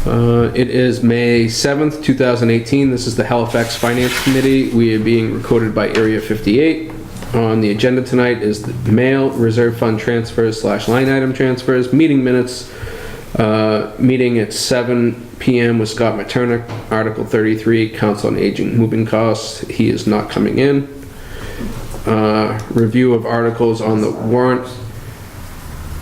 It is May 7th, 2018. This is the Halifax Finance Committee. We are being recorded by Area 58. On the agenda tonight is the mail, reserve fund transfers / line item transfers, meeting minutes, meeting at 7 p.m. with Scott Maternick, Article 33, Council on Aging moving costs. He is not coming in. Review of articles on the warrant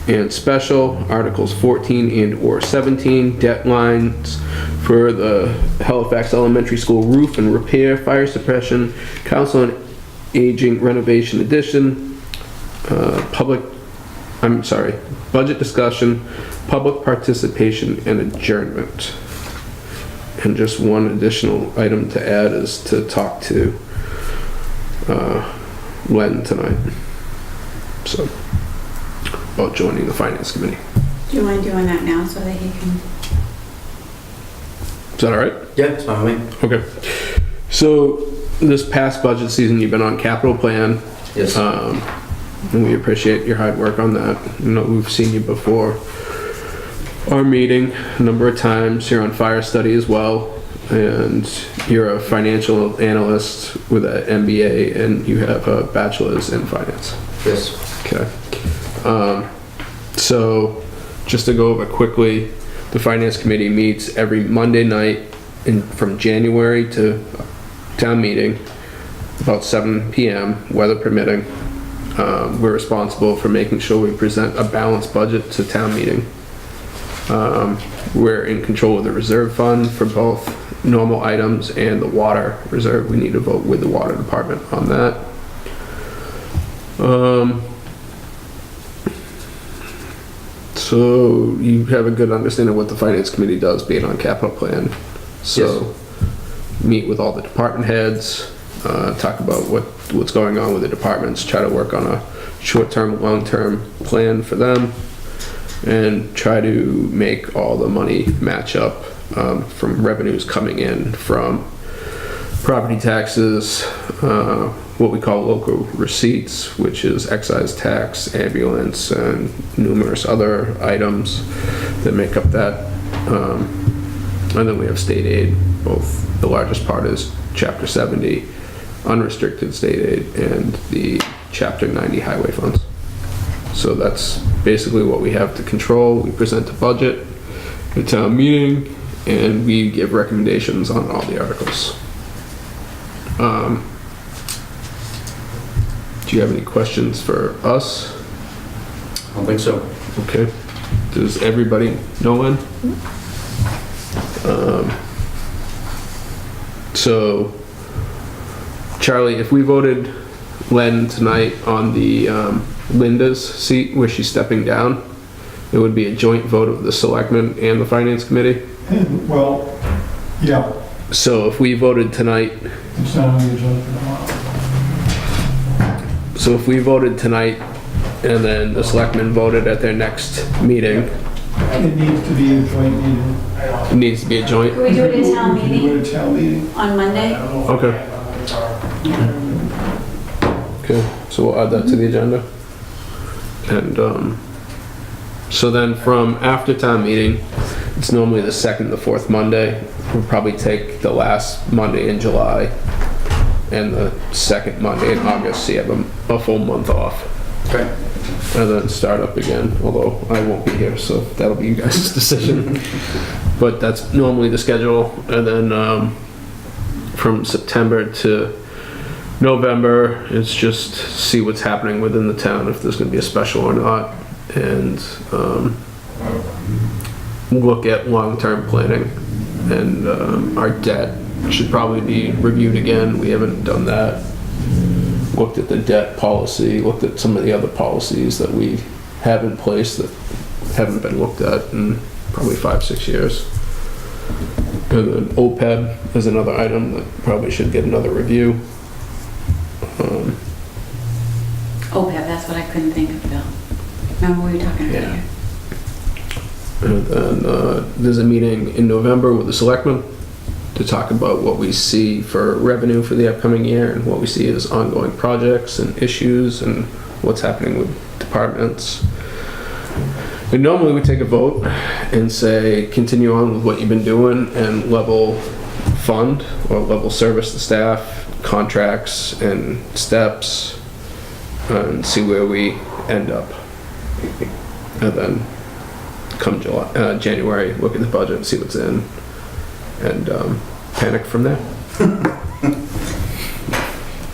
and special, Articles 14 and or 17, debt lines for the Halifax Elementary School roof and repair, fire suppression, Council on Aging renovation addition, budget discussion, public participation, and adjournment. And just one additional item to add is to talk to Len tonight. So, about joining the Finance Committee. Do you mind doing that now so that he can? Is that all right? Yeah, it's fine with me. Okay. So, this past budget season, you've been on capital plan. Yes. And we appreciate your hard work on that. You know, we've seen you before our meeting a number of times. You're on fire study as well, and you're a financial analyst with an MBA, and you have a bachelor's in finance. Yes. Okay. So just to go over quickly, the Finance Committee meets every Monday night from January to town meeting, about 7 p.m., weather permitting. We're responsible for making sure we present a balanced budget to town meeting. We're in control of the reserve fund for both normal items and the water reserve. We need to vote with the water department on that. So you have a good understanding of what the Finance Committee does being on capital plan. So yes. Meet with all the department heads, talk about what's going on with the departments, try to work on a short-term, long-term plan for them, and try to make all the money match up from revenues coming in from property taxes, what we call local receipts, which is excise tax, ambulance, and numerous other items that make up that. And then we have state aid. Both the largest part is Chapter 70 unrestricted state aid and the Chapter 90 highway funds. So that's basically what we have to control. We present a budget at town meeting, and we give recommendations on all the articles. Do you have any questions for us? I don't think so. Okay. Does everybody know when? So, Charlie, if we voted Len tonight on the Linda's seat where she's stepping down, it would be a joint vote of the selectmen and the Finance Committee? Well, yeah. So if we voted tonight... It's not on the agenda for tomorrow. So if we voted tonight and then the selectmen voted at their next meeting... It needs to be a joint meeting. It needs to be a joint? Can we do it in town Can we meeting do it at town meeting? on Monday? Okay. Okay, so we'll add that to the agenda. And so then from after town meeting, it's normally the second to fourth Monday. We'll probably take the last Monday in July and the second Monday in August, so you have a full month off. Okay. And then start up again, although I won't be here, so that'll be you guys' decision. But that's normally the schedule. And then from September to November, it's just see what's happening within the town, if there's going to be a special or not, and look at long-term planning. And our debt should probably be reviewed again. We haven't done that. Looked at the debt policy, looked at some of the other policies that we have in place that haven't been looked at in probably 5-6 years. And then OPEB is another item that probably should get another review. OPEB, that's what I couldn't think of, Bill. Remember we were talking about Yeah. And then there's a meeting in November with the selectmen to talk about what we see for revenue for the upcoming year and what we see as ongoing projects and issues and what's happening with departments. And normally we take a vote and say, continue on with what you've been doing and level fund or level service the staff, contracts and steps, and see where we end up. And then come January, look at the budget and see what's in, and panic from there.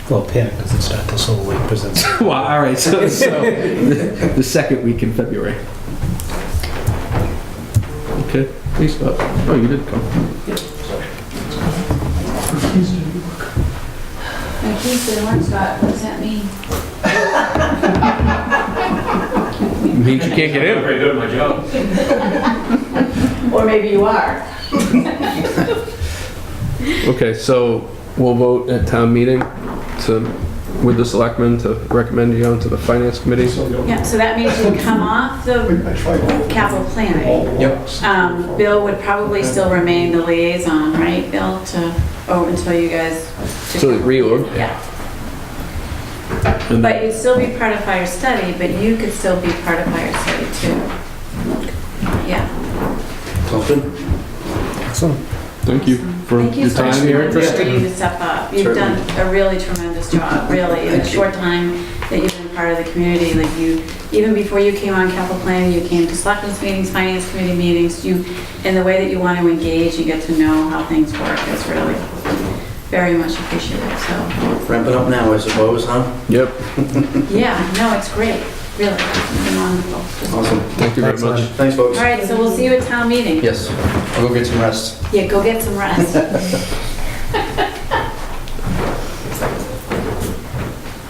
Well, panic doesn't start till Solar Lake presents. Well, all right, so the second week in February. Okay, please, oh, you did come. My keys didn't work, Scott. What does that mean? Means you can't get in. Very good at my job. Or maybe you are. Okay, so we'll vote at town meeting with the selectmen to recommend you on to the finance committee. Yeah, so that means you come off the I tried all- capital planning. all the Yep. ones. Bill would probably still remain the liaison, right, Bill, until you guys... So the reorg. Yeah, And but you'd still be part of fire study, but you could still be part of fire study too. Yeah. Sounds good. Excellent. thank you for Thank you your so time much here. for you to step up. You've done a really tremendous job, really, in a short time that you've been part of the community. Like even before you came on capital planning, you came to selectmen's meetings, finance committee meetings, and the way that you want to engage, you get to know how things work is really very much appreciated, so. Ramping up now, I suppose, huh? Yep, Yeah, no, it's great, really, it's been wonderful. Awesome. thank you very Excellent. much. Thanks, folks. All right, so we'll see you at town meeting. Yes, I'll go get some rest. Yeah, go get some rest.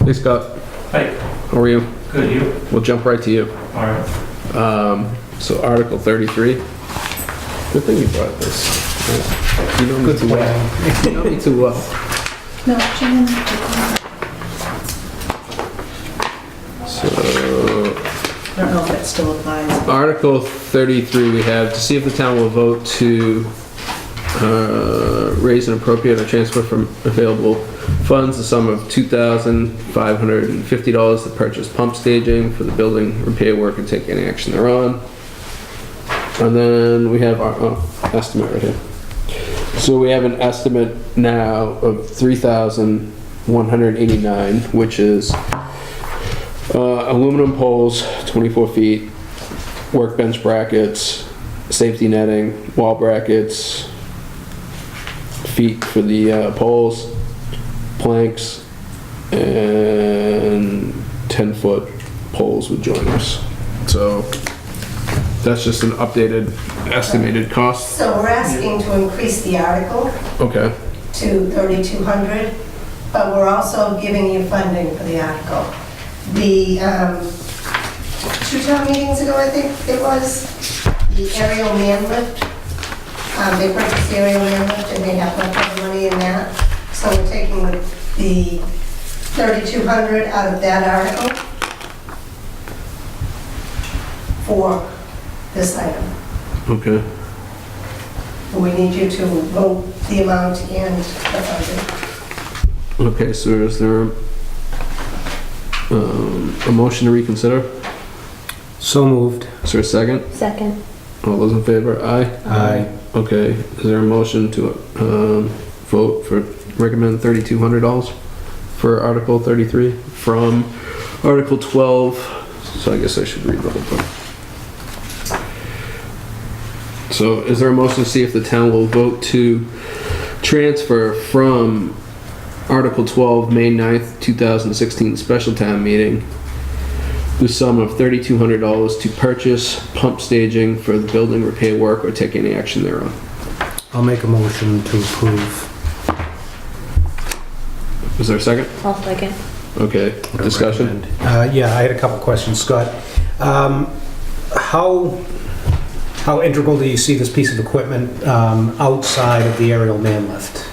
Hey Scott, Hi, how are you? good, you? We'll jump right to you. All right. So Article 33. Good thing you brought this. You know me Good too well. plan. You know me too well. No, Shannon. So, I don't know if that still applies. Article 33, we have to see if the town will vote to raise and appropriate or transfer from available funds the sum of $2,550 to purchase pump staging for the building repair work and take any action thereon. And then we have our estimate right here. So we have an estimate now of $3,189, which is aluminum poles, 24 feet, workbench brackets, safety netting, wall brackets, feet for the poles, planks, and 10-foot poles with joiners. So that's just an updated estimated cost. So we're asking to increase the article Okay. to 3,200, but we're also giving you funding for the article. The 2 town meetings ago, I think it was, the aerial man lift, they purchased the aerial man lift and they have leftover money in that. So we're taking the 3,200 out of that article for this item. Okay. We need you to vote the amount and the budget. Okay, so is there a motion to reconsider? So moved. Is there a second? Second. All those in favor? Aye? Aye. Okay, is there a motion to vote for, recommend $3,200 for Article 33 from Article 12? So I guess I should read the whole thing. So is there a motion to see if the town will vote to transfer from Article 12, May 9th, 2016 special town meeting, the sum of $3,200 to purchase pump staging for the building repair work or take any action thereon? I'll make a motion to approve. Is there a second? I'll second. Okay, discussion? Yeah, I had a couple questions, Scott. How integral do you see this piece of equipment outside of the aerial man lift?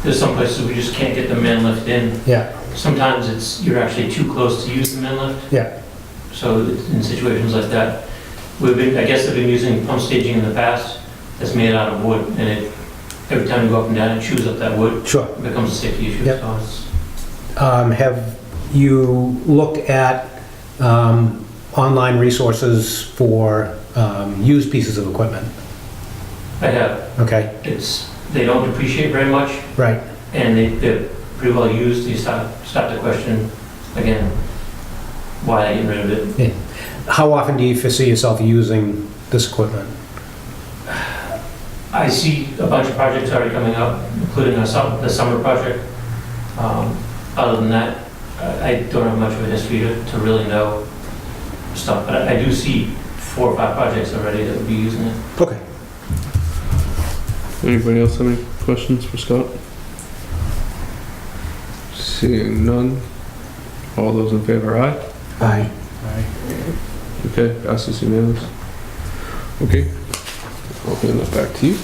There's some places we just can't get the man lift in. Yeah, Sometimes you're actually too close to use the man lift. yeah, So in situations like that, I guess they've been using pump staging in the past that's made out of wood, and every time you go up and down, it chews up that wood. sure. It becomes a safety issue. Yep. So it's, Have you looked at online resources for used pieces of equipment? I have, Okay, they don't depreciate very much, right. and they're pretty well used. You start to question, again, why I get rid of it. How often do you foresee yourself using this equipment? I see a bunch of projects already coming up, including the summer project. Other than that, I don't have much of a history to really know stuff, but I do see 4 or 5 projects already that would be using it. Okay. Anybody else have any questions for Scott? Seeing none. All those in favor, aye? Aye. Okay, passes unanimous. Okay, I'll hand that back to you.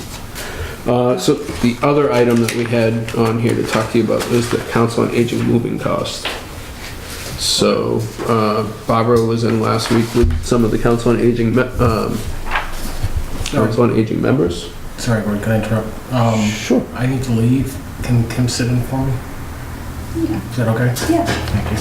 So the other item that we had on here to talk to you about is the Council on Aging moving cost. So Barbara was in last week with some of the Council on Aging members. Sorry, Gordon, can I interrupt? Sure. I need to leave. Can Kim sit in for me? Yeah. Is that okay? Yeah. Thank you.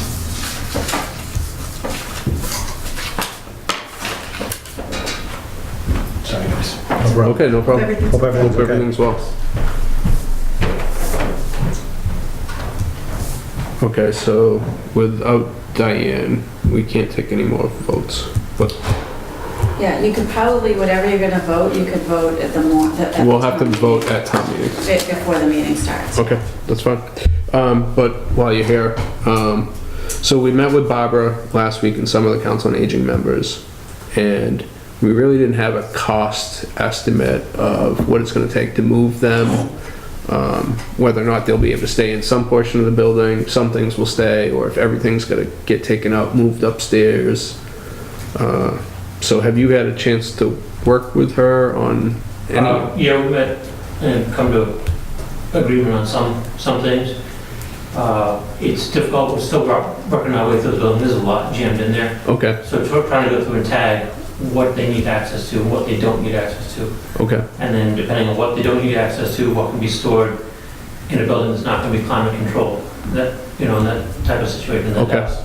Sorry, guys. Okay, no problem. Everything's Hope everything's Hope okay. everything's well. Okay, so without Diane, we can't take any more votes. But Yeah, you could probably, whatever you're gonna vote, you could vote at the we'll have to town vote at town meeting. meeting, before the meeting starts. Okay, that's fine. But while you're here, so we met with Barbara last week and some of the Council on Aging members, and we really didn't have a cost estimate of what it's gonna take to move them, whether or not they'll be able to stay in some portion of the building, some things will stay, or if everything's gonna get taken out, moved upstairs. So have you had a chance to work with her on any? Yeah, we met and come to agreement on some things. It's difficult, we're still working our way through the building, there's a lot jammed in there. Okay, So we're trying to go through and tag what they need access to and what they don't need access to. okay, And then depending on what they don't need access to, what can be stored in a building that's not gonna be climate controlled. That, in that type of situation, that Okay. that's.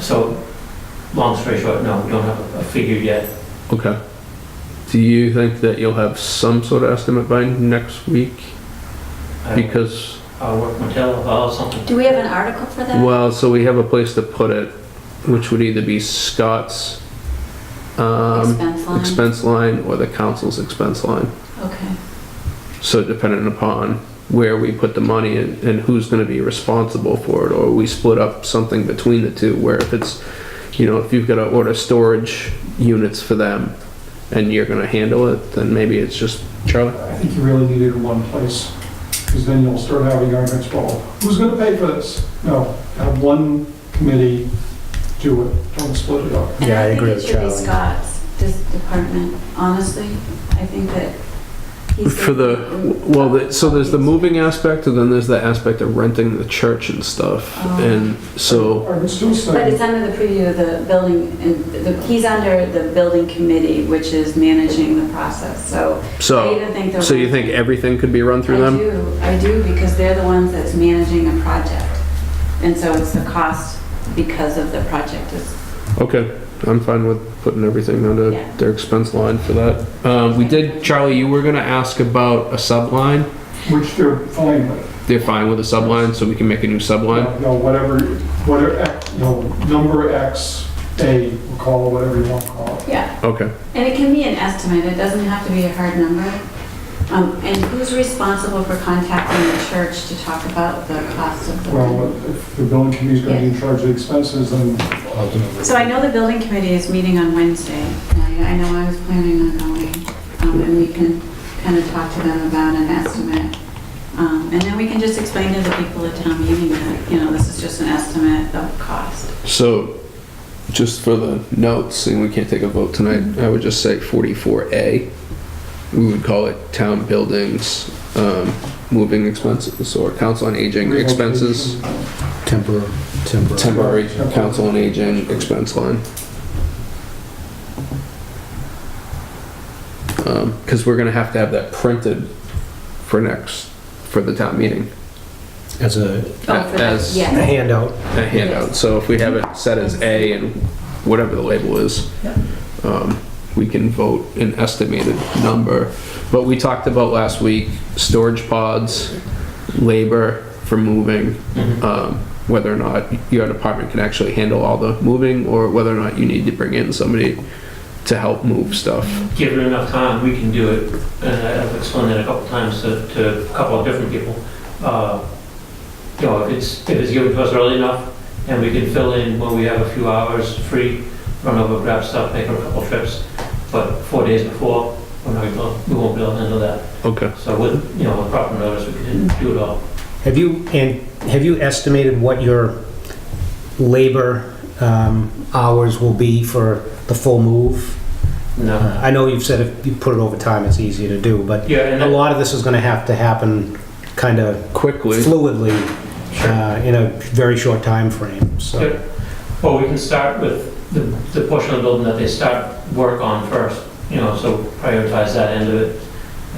So, long story short, no, we don't have a figure yet. okay. Do you think that you'll have some sort of estimate by next week? Because, I'll work my tail off, I'll have something. Do we have an article for that? well, so we have a place to put it, which would either be Scott's Expense line? expense line or the council's expense line. Okay. So depending upon where we put the money and who's gonna be responsible for it, or we split up something between the two, where if it's, if you've gotta order storage units for them and you're gonna handle it, then maybe it's just Charlie? I think you really need it in one place, because then you'll start having arguments, well, who's gonna pay for this? No, have one committee do it, don't split it up. And Yeah, I agree with think it should be Charlie. Scott's, this department, honestly. I think that he's. For so there's the moving aspect, and then there's the aspect of renting the church and stuff, Oh. and so, I would still But say, it's under the purview of the building, and he's under the building committee, which is managing the process, so. I even think so you think everything could be run through them? I do, because they're the ones that's managing a project. And so it's the cost because of the project is, Okay, I'm fine with putting everything under Yeah. their expense line for that. We did, Charlie, you were gonna ask about a subline. which they're fine with. They're fine with a subline, so we can make a new subline? Whatever, number X, A, we'll call it whatever you want to call it. yeah. Okay, And it can be an estimate, it doesn't have to be a hard number. And who's responsible for contacting the church to talk about the cost of the? Well, if the building committee's gonna be in charge of the expenses, then So I know the building committee is meeting on Wednesday. I know I was planning on going, and we can kind of talk to them about an estimate. And then we can just explain to the people at town meeting that, this is just an estimate of cost. so just for the notes, seeing we can't take a vote tonight, I would just say 44A. We would call it town buildings, moving expenses, or council on aging expenses, temporary council on aging expense line. Because we're gonna have to have that printed for the town meeting, As a Oh, for the- As- yeah. handout. a handout. So if we have it set as A and whatever the label is. Yep. We can vote an estimated number. But we talked about last week, storage pods, labor for moving, whether or not your department can actually handle all the moving, or whether or not you need to bring in somebody to help move stuff. Given enough time, we can do it, and I've explained that a couple times to a couple of different people. You know, if it's given to us early enough, and we can fill in when we have a few hours free, run over, grab stuff, make a couple trips, but 4 days before, we won't be able to handle that. Okay. So with, you know, with proper notice, we can do it all. Have you estimated what your labor hours will be for the full move? No. I know you've said if you put it over time, it's easier to do, but Yeah, and a lot of this is gonna have to happen kind of Quickly. fluidly, in a very short time frame. So Yeah. Well, we can start with the portion of the building that they start work on first, you know, so prioritize that end of it.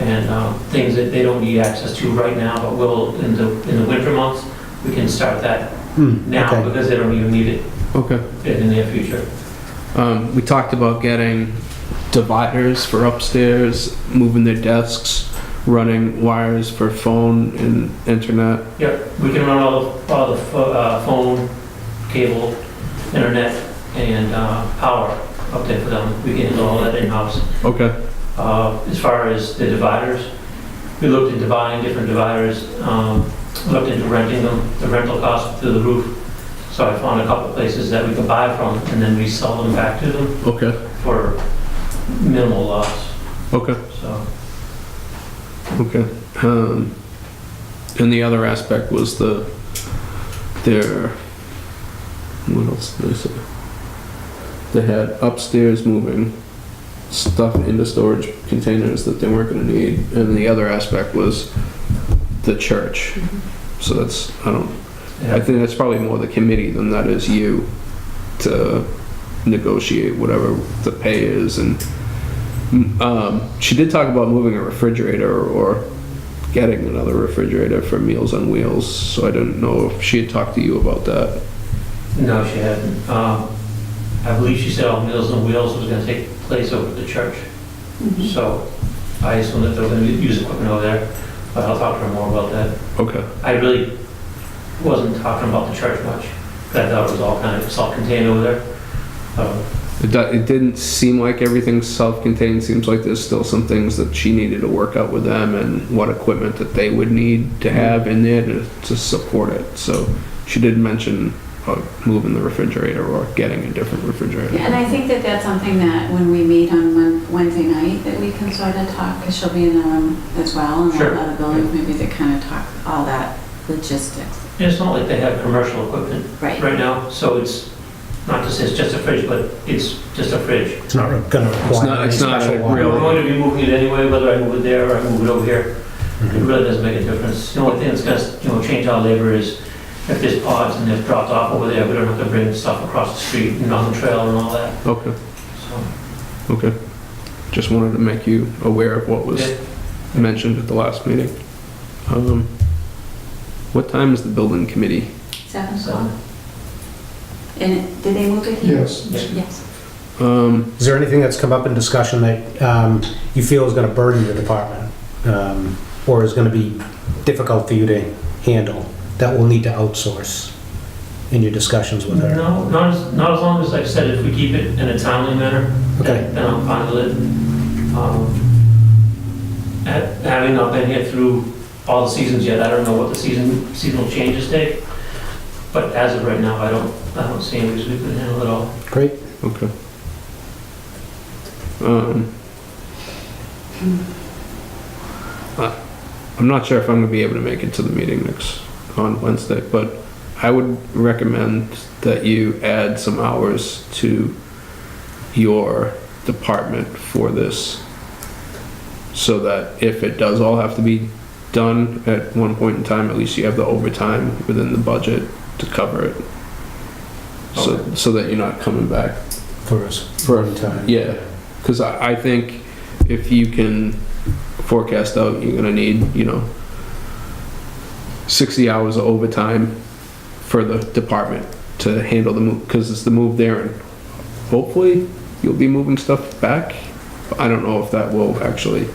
And things that they don't need access to right now, but will in the winter months, we can start that now okay. because they don't even need it Okay. in the near future. We talked about getting dividers for upstairs, moving their desks, running wires for phone and internet. Yep, we can run all the phone, cable, internet, and power up there for them. We can handle all that in-house. Okay. As far as the dividers, we looked into buying different dividers, looked into renting them. The rental cost through the roof. So I found a couple places that we could buy from and then resell them back to them Okay. for minimal loss. Okay. So Okay. And the other aspect was their, what else did they say? They had upstairs moving stuff into storage containers that they weren't gonna need, and the other aspect was the church. So that's, I think that's probably more the committee than that is you to negotiate whatever the pay is. And she did talk about moving a refrigerator or getting another refrigerator for Meals on Wheels, so I didn't know if she had talked to you about that. no, she hadn't. I believe she said all Meals on Wheels was gonna take place over at the church. So I assume that they're gonna use equipment over there, but I'll talk to her more about that. Okay. I really wasn't talking about the church much. I thought it was all kind of self-contained over there. It didn't seem like everything's self-contained. Seems like there's still some things that she needed to work out with them and what equipment that they would need to have in there to support it. So she did mention moving the refrigerator or getting a different refrigerator. Yeah, and I think that that's something that when we meet on Wednesday night, that we can sort of talk, because she'll be in the room as well, and Sure. other buildings, maybe to kind of talk all that logistics. And it's not like they have commercial equipment Right. right now, so it's not to say it's just a fridge, but it's just a fridge. it's not gonna require any it's not a special real- I'm wiring. going to be moving it anyway, whether I move it there or I move it over here. It really doesn't make a difference. The only thing that's gonna, change our labor is if there's pods and they're dropped off over there, we don't have to bring stuff across the street and on the trail and all that. Okay. So, Okay. Just wanted to make you aware of what was yeah. mentioned at the last meeting. What time is the building committee? 7 So, o'clock. And did they move it here? Yes. Yes. Is there anything that's come up in discussion that you feel is gonna burden the department? Or is gonna be difficult for you to handle, that we'll need to outsource in your discussions with her? No, not as long as, like I said, if we keep it in a timely manner, Okay. then I'm fine with it. Having not been here through all the seasons yet, I don't know what the seasonal changes take. But as of right now, I don't see any reason we couldn't handle it all. Great. Okay. I'm not sure if I'm gonna be able to make it to the meeting on Wednesday, but I would recommend that you add some hours to your department for this, so that if it does all have to be done at one point in time, at least you have the overtime within the budget to cover it. So that you're not coming back For us, for one time. Yeah, because I think if you can forecast out, you're gonna need, 60 hours of overtime for the department to handle the move, because it's the move there in hopefully you'll be moving stuff back. I don't know if that will actually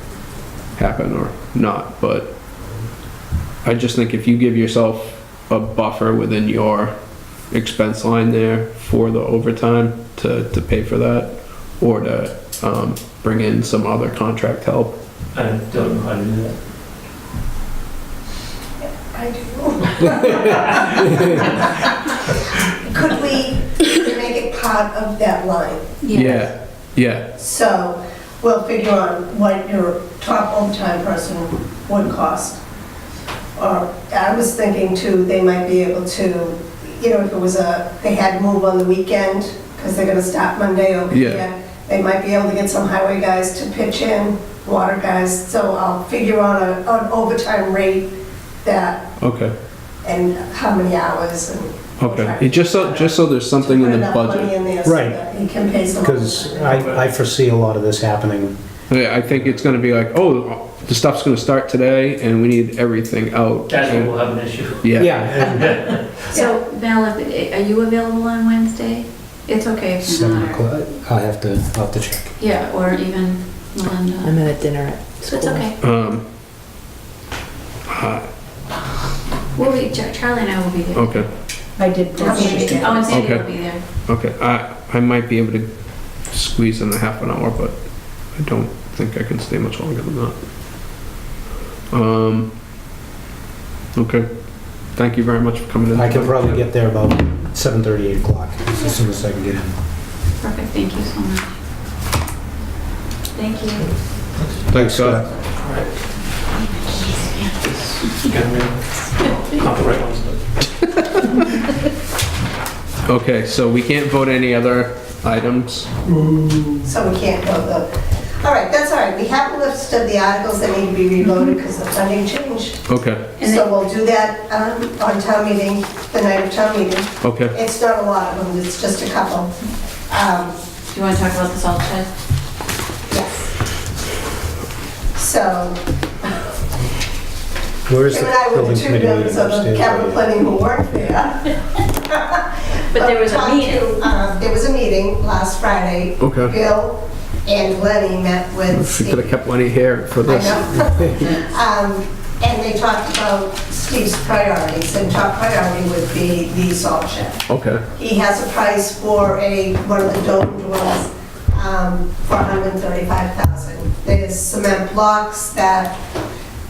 happen or not, but I just think if you give yourself a buffer within your expense line there for the overtime to pay for that, or to bring in some other contract help. I don't know how to do that. I do. Could we make it part of that line? Yeah, yeah, So we'll figure on what your top overtime person would cost. Or I was thinking too, they might be able to, you know, if it was they had to move on the weekend, because they're gonna start Monday over Yeah. here, they might be able to get some highway guys to pitch in, water guys, so I'll figure on an overtime rate that, okay, and how many hours and. okay. It just so there's something in the Put enough money budget. in there so Right. that he can pay some. Because I foresee a lot of this happening. Yeah, I think it's gonna be like, oh, the stuff's gonna start today and we need everything out. That's when we'll have an issue. Yeah, Yeah, So, Val, are you available on Wednesday? It's okay if you're 7 not. o'clock, I'll have to check. Yeah, or even Melinda. I'm at a dinner at So it's school. okay. We'll be, Charlie and I will be there. okay, I did. Oh, and Sandy Okay. will be there. okay. I might be able to squeeze in a half an hour, but I don't think I can stay much longer than that. Okay. Thank you very much for coming in. I can probably get there about 7:30, 8 o'clock, as soon as I can get in. Perfect, thank you so much. Thank you. Thanks, Scott. Not the right ones, but. Okay, so we can't vote any other items? So we can't go all right, that's all right. We have a list of the articles that need to be reloaded because the funding changed. Okay, And So we'll do that on town meeting, the night of town meeting. okay. It's not a lot of them, it's just a couple. Do you want to talk about the salt shed? Yes. So, Where is him the and I were building the two committee members meeting of the upstairs? capital planning who weren't there. But there was a talked meeting. There was a meeting last Friday. Okay. Bill and Lenny met with We Steve. could have kept Lenny here for I this. know. And they talked about Steve's priorities, and top priority would be the salt shed. Okay, He has a price for one of the domed ones for $135,000. There's cement blocks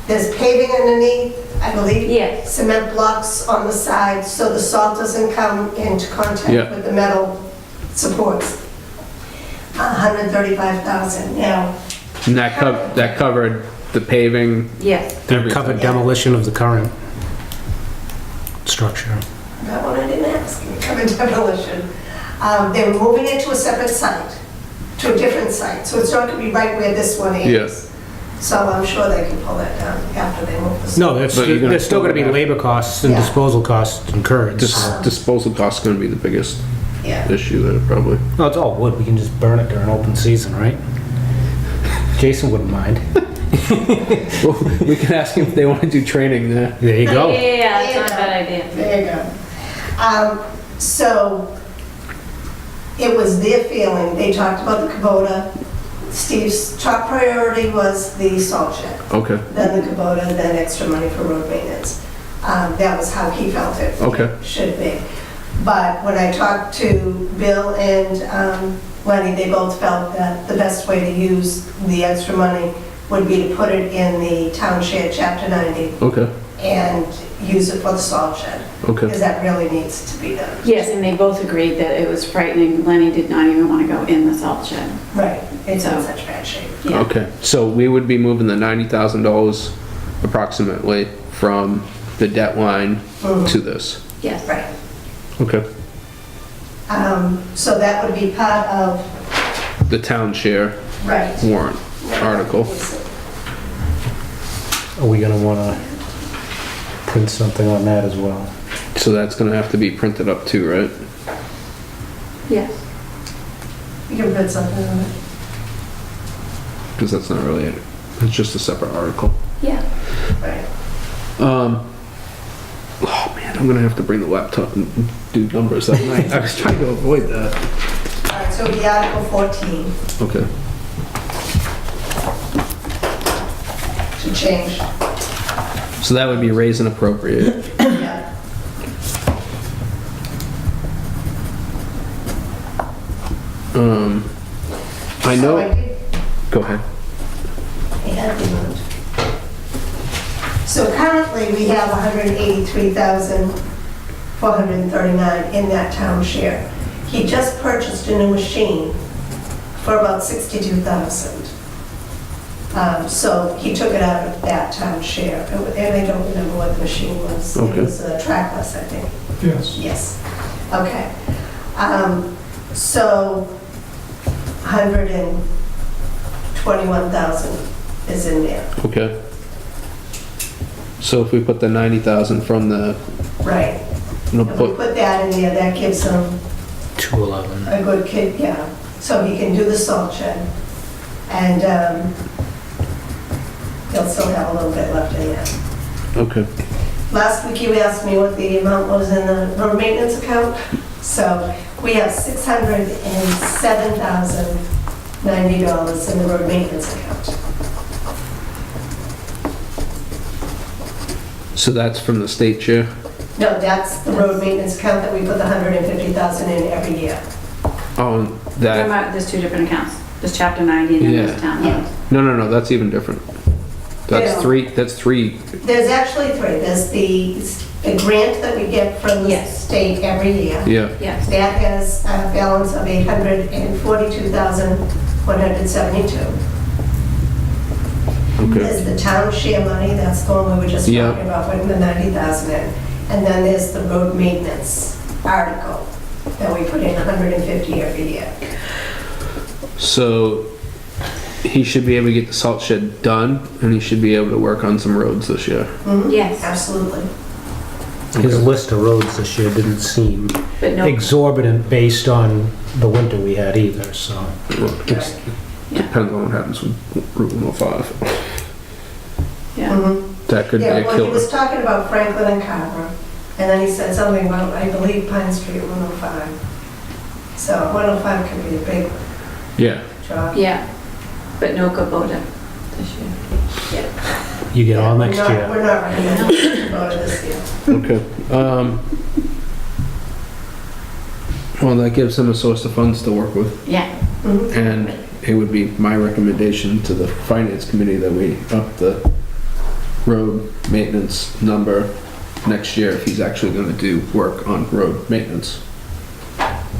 there's paving underneath, I believe. Yes. Cement blocks on the side, so the salt doesn't come into Yeah. contact with the metal supports. $135,000. Now, and that covered the paving, Yes. They everything. covered demolition of the current structure. that one I didn't ask, covered demolition. They were moving it to a separate site, to a different site, so it's not going to be right where this one is. Yes. So I'm sure they can pull that down after they move the site. No, But you're gonna there's still gonna be have- labor costs and Yeah. disposal costs incurred. so- Disposal costs gonna be the biggest Yeah. issue there, probably. No, it's all wood, we can just burn it during open season, right? Jason wouldn't mind. Well, we can ask them if they wanna do training there. There you Yeah, go. that's not a bad idea. There you go. So it was their feeling, they talked about the Kubota. Steve's top priority was the salt shed, Okay, then the Kubota, then extra money for road maintenance. That was how he felt it okay, should be. But when I talked to Bill and Lenny, they both felt that the best way to use the extra money would be to put it in the town shed, chapter 90, okay, and use it for the salt shed, okay. because that really needs to be done. Yes, and they both agreed that it was frightening. Lenny did not even want to go in the salt shed. Right, it's in So- such bad shape. Yeah. Okay, so we would be moving the $90,000 approximately from the debt line to this. Yes. Right. Okay. So that would be part of, The town share right. warrant article. Are we gonna wanna print something on that as well? So that's gonna have to be printed up too, right? Yes. You can put something on it. Because that's not really it. It's just a separate article. Yeah. Right. Oh man, I'm gonna have to bring the laptop and do numbers that night. I was trying to avoid that. All right, so so it'll be Article 14 Okay. to change. So that would be raise and appropriate. Yeah. I So know, I did go ahead. So currently, we have 183,439 in that town share. He just purchased a new machine for about 62,000. So he took it out of that town share, and I don't remember what the machine was. Okay. It was a trackless, I think. Yes. Yes, okay. So 121,000 is in there, Okay. So if we put the 90,000 from the, right? no, If we put, put that in there, that gives him 211. a good kid, yeah. So he can do the salt shed, and he'll still have a little bit left in there. okay. Last week you asked me what the amount was in the road maintenance account. So we have $607,090 in the road maintenance account. So that's from the state share? No, that's the road maintenance account that we put the 150,000 in every year. Oh, that, There's two different accounts. There's chapter 90 and then Yeah. there's town. Yeah. no, that's even different. That's Yeah. three, There's actually three. There's the grant that we get from the Yes. state every year. yeah, Yes. That has a balance of 842,172. okay. There's the town share money, that's the one we were just Yeah. talking about, putting the 90,000 in. And then there's the road maintenance article that we put in 150 every year. So he should be able to get the salt shed done, and he should be able to work on some roads this year. Yes. Absolutely. His list of roads this year didn't seem But no, exorbitant based on the winter we had either, so. It's- Depends on what happens with Route 105. yeah. That could be Yeah, a well, he killer. was talking about Franklin and Carver, and then he said something about, I believe, Pine Street 105. So 105 could be a big Yeah, job. Yeah. But no Kubota this year. You get all next We're year. not recommending Kubota this year. okay. Well, that gives him a source of funds to work with, Yeah. Mhm. and it would be my recommendation to the finance committee that we up the road maintenance number next year if he's actually gonna do work on road maintenance.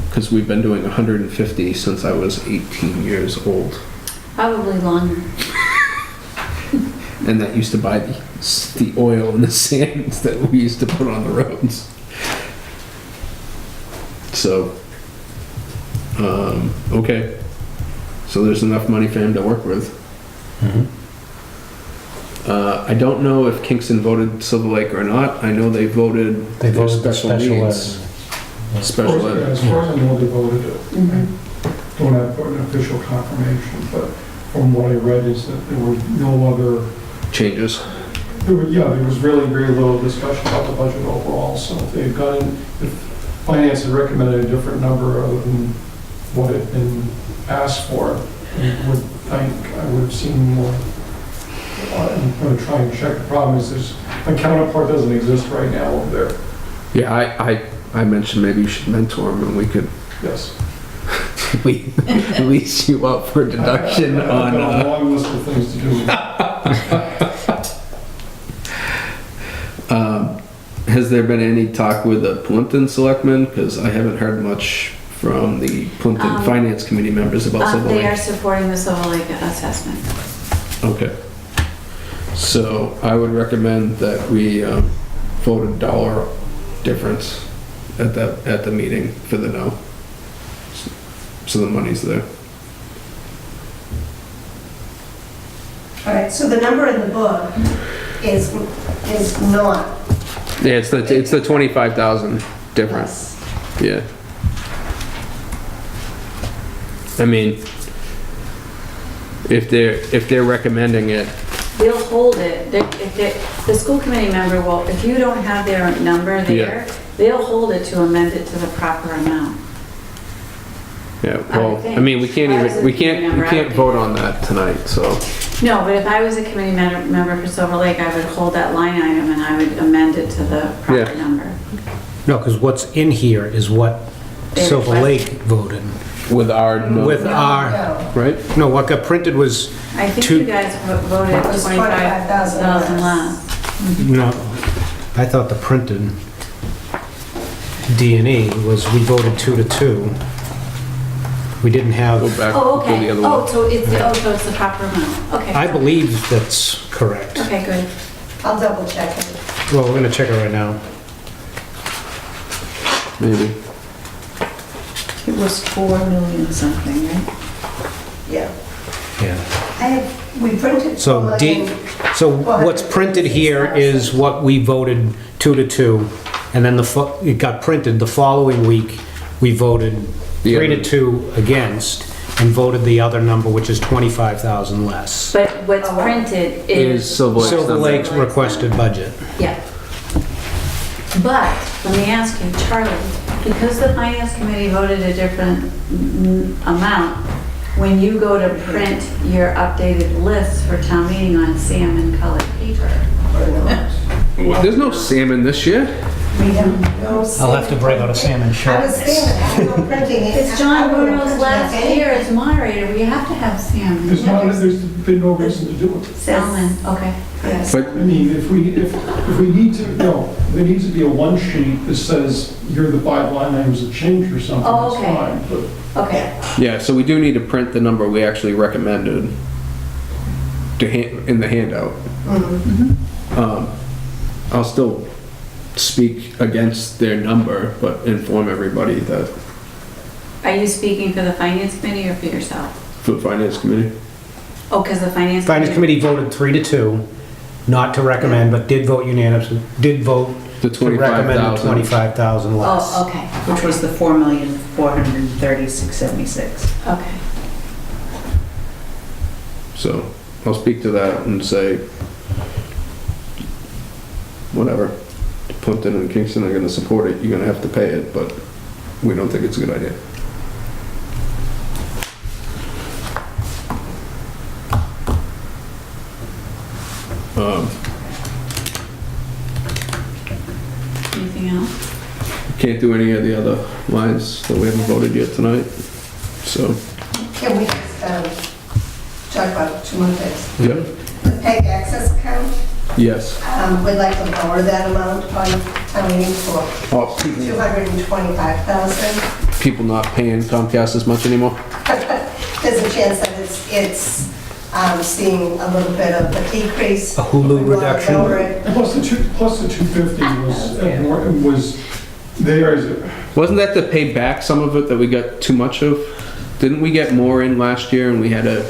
Because we've been doing 150 since I was 18 years old. Probably longer. And that used to buy the oil and the sand that we used to put on the roads. So, okay. So there's enough money for him to work with. Mhm. I don't know if Kingston voted Silver Lake or not. I know they voted They their voted the special needs. ed. Special ed. As far as I know, they voted it. Mhm. Don't have an official confirmation, but from what I read is that there were no other, Changes. there was really very little discussion about the budget overall, so if they had gotten, if finance had recommended a different number other than what had been asked for, I would have seen more. I'm going to try and check. The problem is a counterpart doesn't exist right now over there. Yeah, I mentioned maybe you should mentor him and we could Yes. lease you up for deduction I've on, got a long list of things to do. has there been any talk with the Plimpton selectmen? Because I haven't heard much from the Plimpton Finance Committee members about Silver They are Lake. supporting the Silver Lake assessment. Okay. So I would recommend that we vote a dollar difference at the meeting for the no. So the money's there. All right, so the number in the book is not Yeah, it's the 25,000 difference. less. Yeah. I mean, if they're recommending it, They'll hold it. The school committee member will, if you don't have their number there, they'll hold it to amend it to the proper amount. Yeah, I well, would I mean, we can't think. even, we can't, If I was a we can't committee vote on that tonight, so. No, but if I was a committee member for Silver Lake, I would hold that line item and I would amend it to the proper Yeah. number. No, because what's in here is what They Silver requested. Lake voted. With our, With No, our, no. right? no, what got printed was, I think Two- you guys voted It was 25,000 less. no, I thought the printed D and E was, we voted 2-2. We didn't Go have, back Oh, to the okay. other Oh, one. so it's the proper amount. Okay. I believe that's correct. Okay, good. I'll double check it. Well, we're gonna check it right now. Maybe. It was 4 million something, right? Yeah. Yeah. We printed. So D, so what's printed here is what we voted 2-2, and then it got printed the following week, we voted The other- 3-2 against, and voted the other number, which is 25,000 less. But what's printed Is is, Silver Lake's Silver number. Lake's requested budget. yeah. But, let me ask you, Charlie, because the finance committee voted a different amount, when you go to print your updated lists for town meeting on salmon colored paper, There's no salmon this year. We have no. I'll have to break out a salmon I shirt. was thinking, I know printing it. it's John Bruno's last year as moderator, we have to have salmon. There's been no reason to do it. Salmon, okay. Yes. But I mean, if we need to, there needs to be a one sheet that says, here are the 5 line items that changed or something, Oh, that's okay. fine. But Okay, yeah, so we do need to print the number we actually recommended in the handout. I'll still speak against their number, but inform everybody that are you speaking for the finance committee or for yourself? for the finance committee. Oh, because the finance. Finance committee voted 3-2, not to recommend, but did vote unanimously, did vote The to recommend the 25,000. 25,000 less. Oh, okay. Which was the 4,436,76. Okay. So I'll speak to that and say, whatever, Plimpton and Kingston are gonna support it, you're gonna have to pay it, but we don't think it's a good idea. Anything else? Can't do any of the other lines that we haven't voted yet tonight, so. Can we just talk about 2 more things? Yep. The PEG access account, Yes. we'd like to lower that amount on town meeting for Oh, 225,000. people not paying Comcast as much anymore? There's a chance that it's seeing a little bit of a decrease. A Hulu We wanna reduction? lower it. plus the 250 was there as a, Wasn't that to pay back some of it that we got too much of? Didn't we get more in last year and we had to,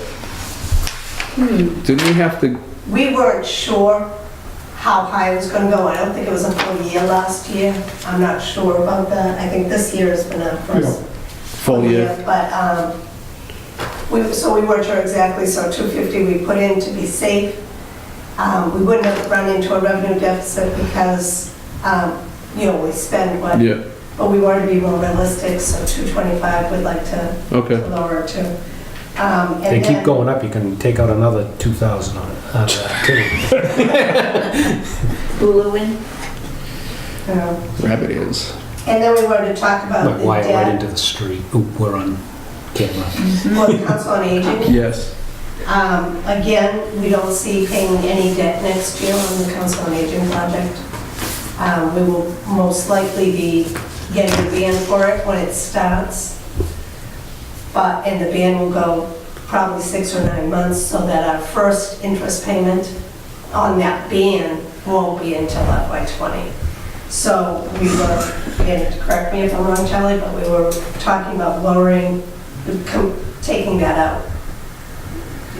didn't we have to, We weren't sure how high it was gonna go. I don't think it was a full year last year. I'm not sure about that. I think this year has been our first full year? But, so we weren't sure exactly, so 250 we put in to be safe. We wouldn't have run into a revenue deficit because, we spend what, Yeah, but we wanted to be more realistic, so 225 we'd like to okay. lower it to. They keep going up, you can take out another 2,000 on it, out of that too. Hulu in? Rabbit ears. And then we wanted to talk about Like the wire right debt into the street. Ooh, we're on camera. for the council on aging. Yes. Again, we don't see paying any debt next year on the council on aging project. We will most likely be getting a ban for it when it starts. And the ban will go probably 6 or 9 months, so that our first interest payment on that ban won't be until FY '20. So we were, and correct me if I'm wrong, Charlie, but we were talking about lowering, taking that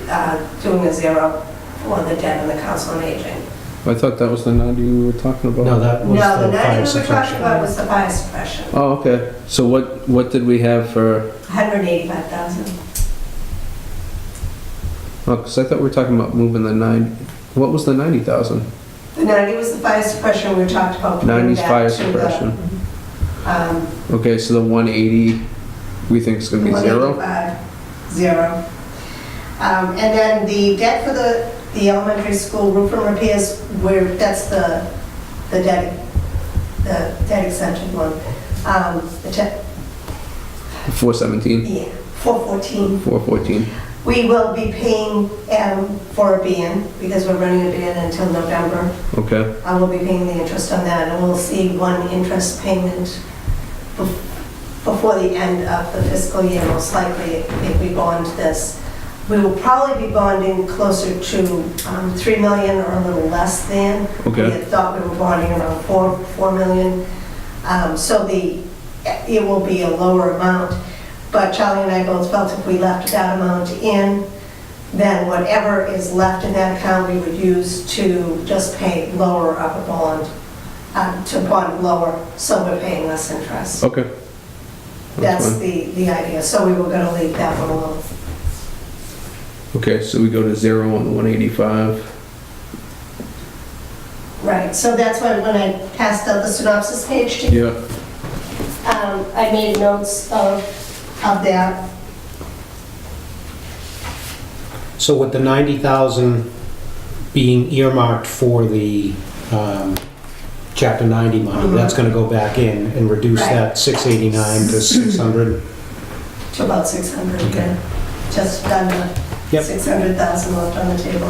out, doing a zero for the debt on the council on aging. I thought that was the 90 we were talking about. No, that was No, the the 90 fire we were talking suppression. about was the fire suppression, Oh, okay. So what did we have for, 185,000. oh, because I thought we were talking about moving the 90, what was the 90,000? The 90 was the fire suppression, we talked about putting 90's that fire to the, suppression. Okay, so the 180 we think it's gonna be zero? 185, zero. And then the debt for the elementary school roof and repairs, that's the debt exemption one. The 417, yeah, 414. 414. We will be paying for a ban, because we're running a ban until November. Okay, I will be paying the interest on that, and we'll see one interest payment before the end of the fiscal year, most likely, if we bond this. We will probably be bonding closer to 3 million or a little less than. Okay. We had thought we were bonding around 4 million. So it will be a lower amount. But Charlie and I both felt if we left that amount in, then whatever is left in that account, we would use to just pay lower of a bond, to bond lower, so we're paying less interest. okay. That's fine. the idea, so we were gonna leave that one alone. Okay, so we go to zero on the 185. Right, so that's why when I passed out the synopsis page to you, Yeah, I made notes of that. So with the 90,000 being earmarked for the Chapter 90 money, that's gonna go back in and reduce Right. that 689 to 600? To about 600, Okay. yeah. Just under Yep. 600,000 left on the table,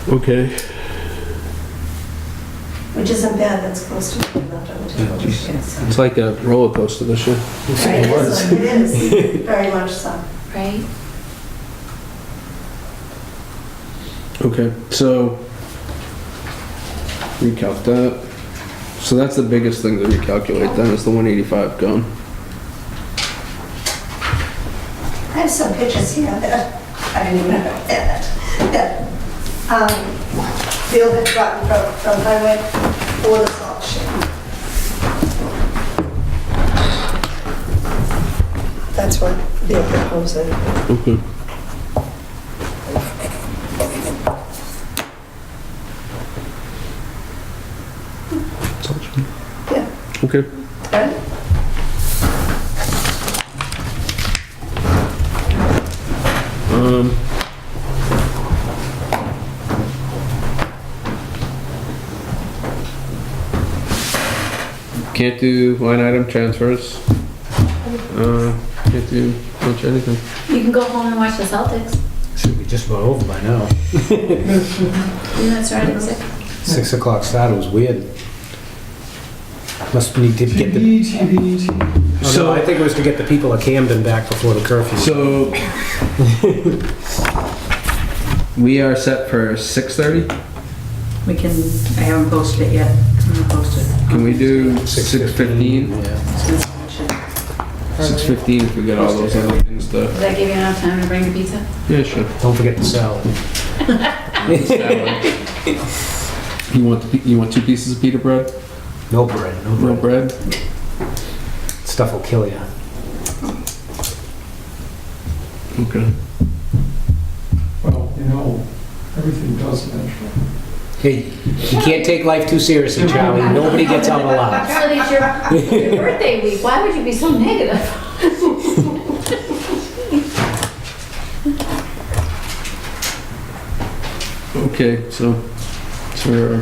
okay. which isn't bad, that's close to what left on the table. It's like a roller coaster this year. Right, It was. it is, very much so. Right? Okay, so recalc that. So that's the biggest thing to recalculate then, is the 185 gone. I have some pictures here that I didn't even know that Bill had gotten from Highway for the salt shed. That's what Bill proposed. Okay. Yeah. Okay. Right? Um. Can't do line item transfers. Can't do much anything. You can go home and watch the Celtics. Should be just about over by now. You know, started at 6. 6 o'clock start was weird. Must need to get the... TV. Oh, no, I think it was to get the people of Camden back before the curfew. So we are set for 6:30. We can, I haven't posted it yet. I'm gonna post it. Can we do 6:15? Yeah. 6:15 if we get all those other things to. Does that give you enough time to bring the pizza? Yeah, sure. Don't forget the salad. You want 2 pieces of pita bread? No bread, no No bread. bread? Stuff will kill you. Okay. Well, you know, everything does eventually. Hey, you can't take life too seriously, Charlie. Nobody gets out alive. Charlie, it's your birthday week. Why would you be so negative? Okay, So is there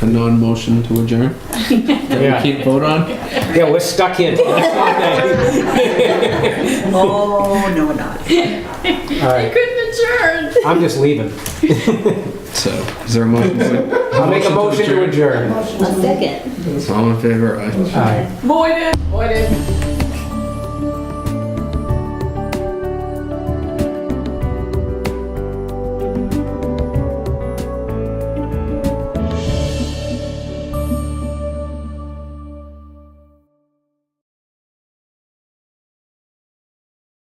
a non-motion to adjourn? That we Yeah. can't vote on? Yeah, we're stuck in. All Oh, no, we're not. right, Couldn't adjourn. I'm just leaving. So, is there a motion? I'll make a motion to adjourn. A second. All in favor? Aye. Aye. Voided.